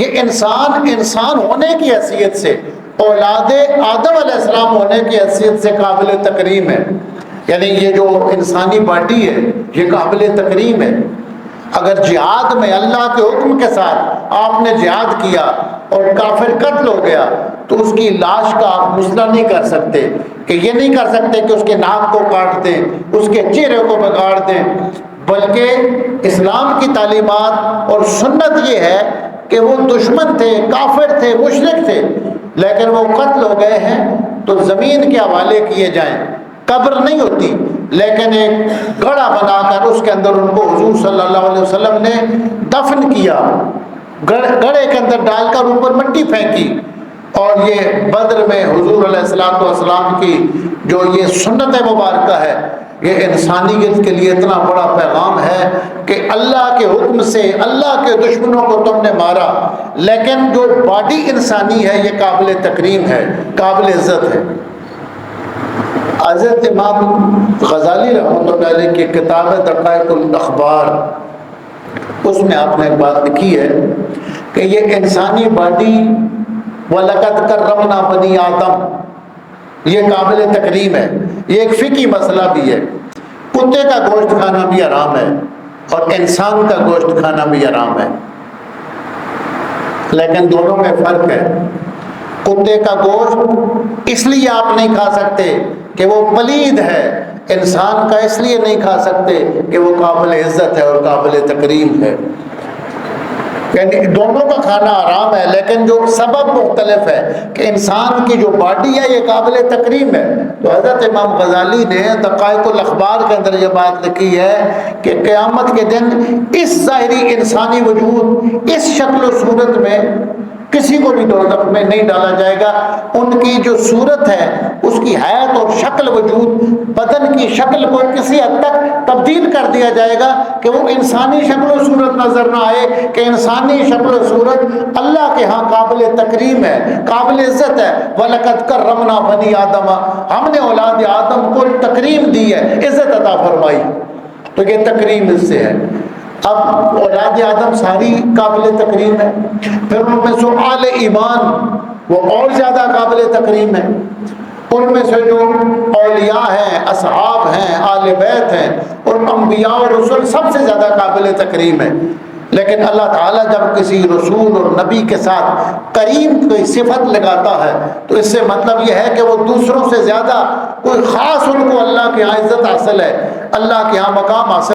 یہ انسان ہونے کی حیثیت سے، اولاد آدم علیہ السلام ہونے کی حیثیت سے قابل تکریم ہے. یعنی یہ جو انسانی باڈی ہے یہ قابل تکریم ہے. اگر جہاد میں اللہ کے حکم کے ساتھ آپ نے جہاد کیا اور کافر قتل ہو گیا تو اس کی لاش کا آپ مسئلہ نہیں کر سکتے، کہ یہ نہیں کر سکتے کہ اس کے ناک کو کاٹ دیں، اس کے چہرے کو بگاڑ دیں. بلکہ اسلام کی تعلیمات اور سنت یہ ہے کہ وہ دشمن تھے، کافر تھے، مشرک تھے، لیکن وہ قتل ہو گئے ہیں تو زمین کے حوالے کیے جائیں. قبر نہیں ہوتی لیکن ایک گڑھا بنا کر اس کے اندر ان کو حضور صلی اللہ علیہ وسلم نے دفن کیا، گڑھے کے اندر ڈال کر اوپر مٹی پھینکی. اور یہ بدر میں حضور علیہ الصلوۃ والسلام کی جو یہ سنت مبارکہ ہے، یہ انسانیت کے لیے اتنا بڑا پیغام ہے کہ اللہ کے حکم سے اللہ کے دشمنوں کو تم نے مارا، لیکن جو باڈی انسانی ہے یہ قابل تکریم ہے، قابل عزت ہے. حضرت امام غزالی رحمۃ اللہ علیہ کی کتاب ہے دقائق الاخبار، اس میں آپ نے ایک بات لکھی ہے کہ یہ انسانی باڈی وَلَقَدْ كَرَّمْنَا بَنِي آدم یہ قابل تکریم ہے. یہ ایک فقہی مسئلہ بھی ہے. کتے کا گوشت کھانا بھی حرام ہے اور انسان کا گوشت کھانا بھی حرام ہے، لیکن دونوں میں فرق ہے. کتے کا گوشت اس لیے آپ نہیں کھا سکتے کہ وہ پلید ہے، انسان کا اس لیے نہیں کھا سکتے کہ وہ قابل عزت ہے اور قابل تکریم ہے. یعنی دونوں کا کھانا حرام ہے، لیکن جو سبب مختلف ہے کہ انسان کی جو باڈی ہے یہ قابل تکریم ہے. تو حضرت امام غزالی نے دقائق الاخبار کے اندر یہ بات لکھی ہے کہ قیامت کے دن اس ظاہری انسانی وجود اس شکل و صورت میں کسی کو بھی دوزخ میں نہیں ڈالا جائے گا. ان کی جو صورت ہے اس کی حیات اور شکل وجود، بدن کی شکل کو کسی حد تک تبدیل کر دیا جائے گا کہ وہ انسانی شکل و صورت نظر نہ آئے، کہ انسانی شکل و صورت اللہ کے ہاں قابل تکریم ہے، قابل عزت ہے. وَلَقَدْ كَرَّمْنَا بَنِي آدَمَ ہم نے اولاد آدم کو تکریم دی ہے، عزت عطا فرمائی. تو یہ تکریم اس سے ہے. اب اولاد آدم ساری قابل تکریم ہے، پھر ان میں سے آل ایمان وہ اور زیادہ قابل تکریم ہے. ان میں سے جو اولیاء ہیں، اصحاب ہیں، آل بیت ہیں اور انبیاء اور رسول سب سے زیادہ قابل تکریم ہے. لیکن اللہ تعالیٰ جب کسی رسول اور نبی کے ساتھ کریم کی صفت لگاتا ہے تو اس سے مطلب یہ ہے کہ وہ دوسروں سے زیادہ کوئی خاص ان کو اللہ کے یہاں عزت حاصل ہے، اللہ کے یہاں مقام حاصل